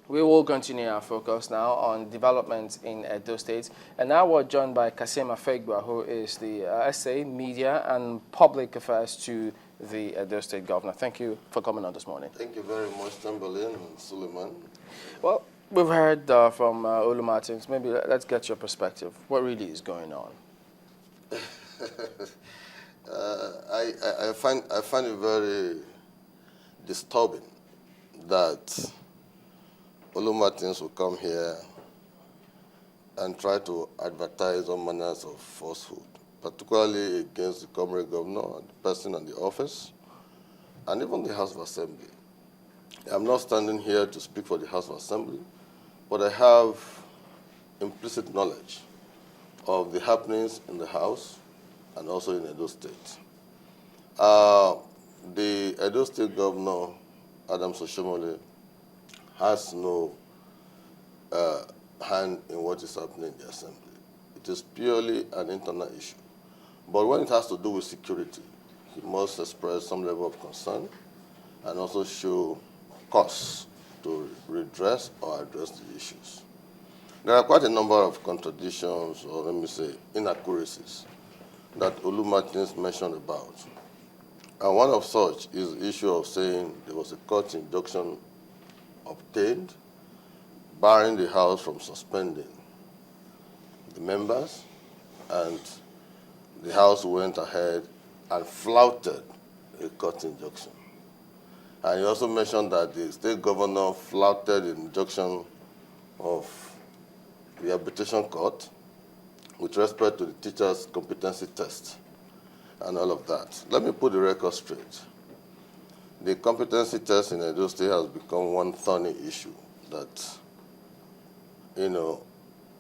We will continue our focus now on developments in Edo State. And now we're joined by Kasim Afegbua, who is the SA Media and Public Affairs to the Edo State Governor. Thank you for coming on this morning. Thank you very much, Chamberlain and Suleiman. Well, we've heard from Olu Martins. Maybe let's get your perspective. What really is going on? I find it very disturbing that Olu Martins will come here and try to advertise all manners of falsehood, particularly against the comrade governor, the person in the office, and even the House of Assembly. I'm not standing here to speak for the House of Assembly, but I have implicit knowledge of the happenings in the House and also in Edo State. The Edo State Governor, Adams Oshomole, has no hand in what is happening in the Assembly. It is purely an internal issue. But when it has to do with security, he must express some level of concern and also show cause to redress or address the issues. There are quite a number of contradictions, or let me say, inaccuracies that Olu Martins mentioned about. And one of such is the issue of saying there was a court injunction obtained, barring the House from suspending the members, and the House went ahead and flouted a court injunction. And he also mentioned that the state governor flouted the injunction of the arbitration court with respect to the teacher's competency test and all of that. Let me put the record straight. The competency test in Edo State has become one thorny issue that,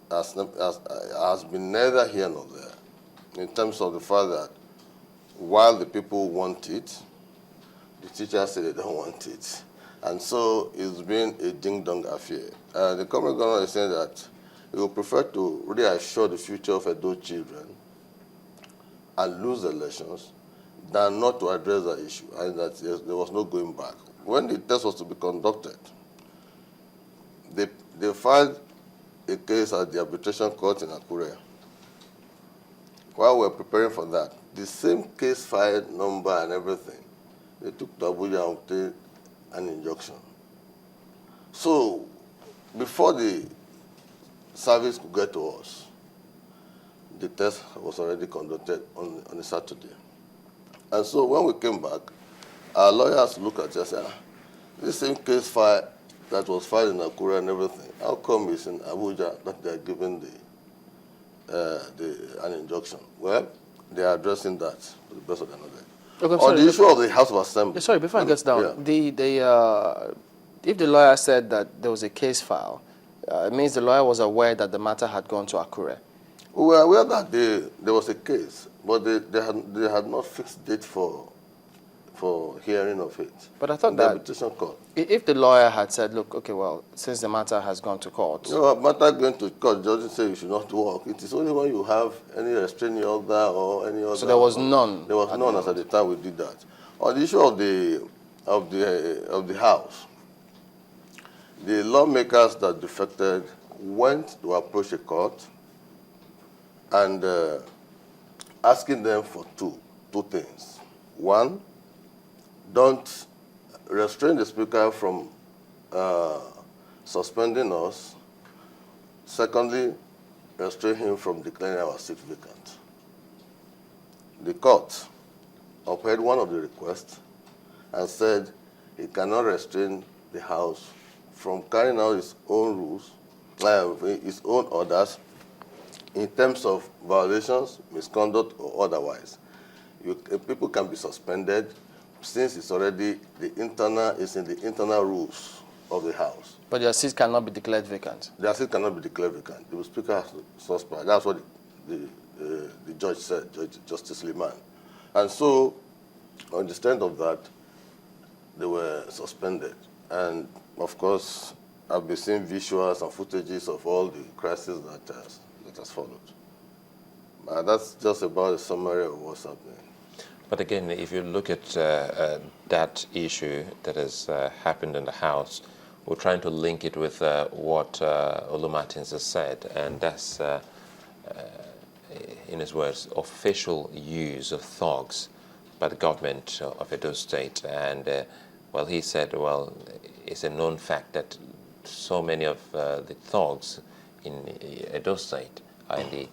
has been neither here nor there, in terms of the fact that while the people want it, the teachers say they don't want it. And so it's been a ding-dong affair. The current governor is saying that he would prefer to reassure the future of Edo children and lose the elections than not to address that issue, and that there was no going back. When the test was to be conducted, they filed a case at the arbitration court in Akure. While we were preparing for that, the same case file number and everything, they took to Abuja and obtained an injunction. So before the service could get to us, the test was already conducted on a Saturday. And so when we came back, our lawyers looked at it and said, this same case file that was filed in Akure and everything, how come it's in Abuja that they're giving an injunction? Well, they are addressing that to the best of their knowledge. Okay, on the issue of the House of Assembly. Sorry, before I get down, yeah. If the lawyer said that there was a case file, it means the lawyer was aware that the matter had gone to Akure. We were aware that there was a case, but they had not fixed date for hearing of it. But I thought the that arbitration court. If the lawyer had said, look, okay, well, since the matter has gone to court. No, matter going to court doesn't say you should not work. It is only when you have any restraining order or any other. So there was none. There was none as at the time we did that. On the issue of the House, the lawmakers that defected went to approach a court and asking them for two things. One, don't restrain the Speaker from suspending us. Secondly, restrain him from declaring our seat vacant. The court upheld one of the requests and said he cannot restrain the House from carrying out its own rules, its own orders, in terms of violations, misconduct, or otherwise. People can be suspended since it's already in the internal rules of the House. But their seat cannot be declared vacant. Their seat cannot be declared vacant. The Speaker has to suspend. That's what the judge said, Justice Liman. And so, on the strength of that, they were suspended. And of course, I've been seeing visuals and footages of all the crises that has followed. That's just about a summary of what's happening. But again, if you look at that issue that has happened in the House, we're trying to link it with what Olu Martins has said, and that's, in his words, official use of thugs by the government of Edo State. And, well, he said, well, it's a known fact that so many of the thugs in Edo State are in the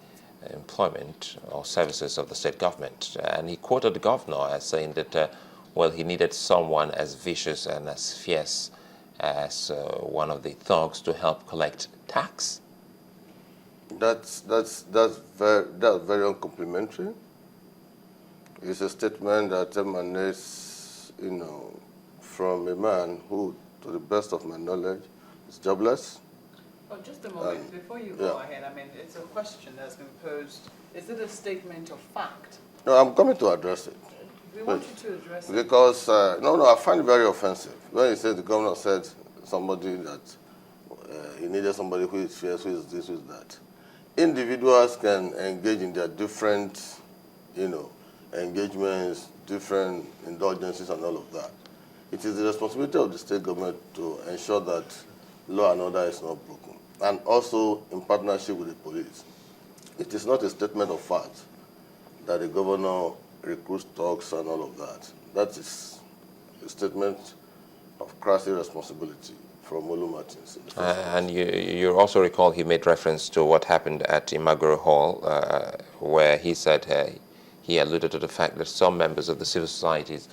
employment or services of the state government. And he quoted the governor as saying that, well, he needed someone as vicious and as fierce as one of the thugs to help collect tax. That's very uncomplimentary. It's a statement that emanates, from a man who, to the best of my knowledge, is jobless. Oh, just a moment, before you go ahead, I mean, it's a question that's been posed. Is it a statement of fact? No, I'm coming to address it. We want you to address it. Because, I find it very offensive. When he said the governor said somebody that he needed somebody who is fierce, who is this, who is that. Individuals can engage in their different, engagements, different indulgences and all of that. It is the responsibility of the state government to ensure that law and order is not broken, and also in partnership with the police. It is not a statement of fact that the governor recruits thugs and all of that. That is a statement of crass irresponsibility from Olu Martins. And you also recall he made reference to what happened at Imagoro Hall, where he said he alluded to the fact that some members of the civil societies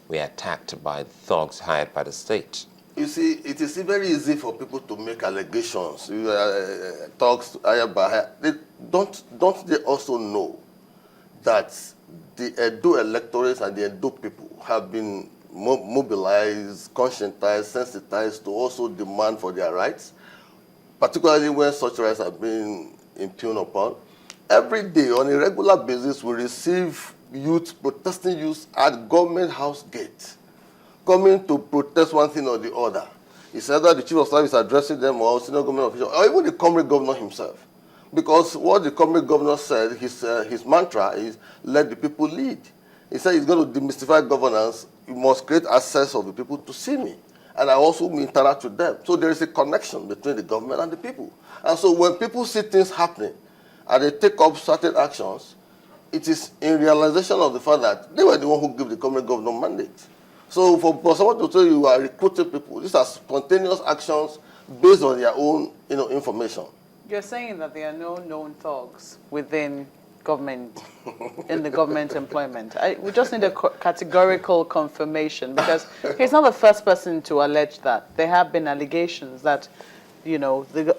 were attacked by thugs hired by the state. You see, it is very easy for people to make allegations. Thugs hired by don't they also know that the Edo electorates and the Edo people have been mobilized, conscientized, sensitized to also demand for their rights, particularly when such rights are being impugned upon? Every day, on a regular basis, we receive protesting youth at government house gate, coming to protest one thing or the other. It's either the chief of staff is addressing them or senior government official, or even the comrade governor himself. Because what the comrade governor said, his mantra is, let the people lead. He said he's going to demystify governance. You must create access of the people to see me. And I also interact with them. So there is a connection between the government and the people. And so when people see things happening and they take up certain actions, it is in realization of the fact that they were the one who gave the comrade governor mandate. So for someone to tell you are recruiting people, these are spontaneous actions based on their own information. You're saying that there are no known thugs within government, in the government employment. We just need a categorical confirmation, because he's not the first person to allege that. There have been allegations that, the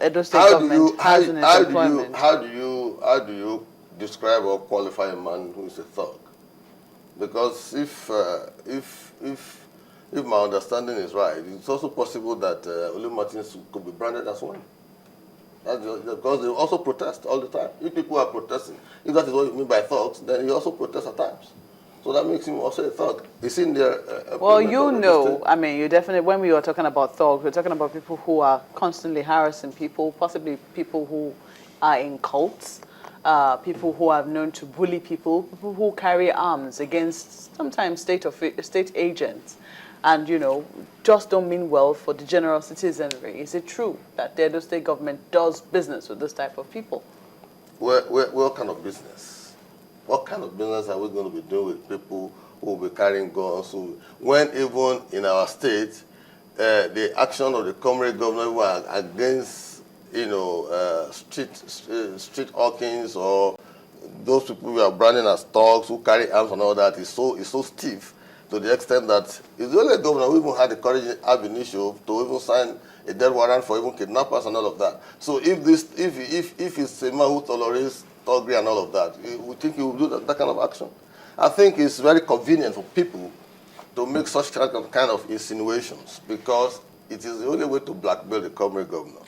Edo State government has in its employment. How do you describe or qualify a man who is a thug? Because if my understanding is right, it's also possible that Olu Martins could be branded as one. Because they also protest all the time. If people are protesting, if that is what you mean by thugs, then he also protests at times. So that makes him also a thug. Is in there? Well, I mean, you definitely, when we were talking about thugs, we're talking about people who are constantly harassing people, possibly people who are in cults, people who are known to bully people who carry arms against sometimes state agents, and just don't mean well for the general citizenry. Is it true that the Edo State government does business with this type of people? What kind of business? What kind of business are we going to be doing with people who will be carrying guns? When even in our state, the action of the comrade governor were against street hawkings or those people who are branding as thugs who carry arms and all that is so stiff, to the extent that it's the only governor who even had the courage ab initio to even sign a death warrant for even kidnappers and all of that. So if it's a man who tolerates thuggery and all of that, we think he will do that kind of action. I think it's very convenient for people to make such kind of insinuations, because it is the only way to blackmail the comrade governor.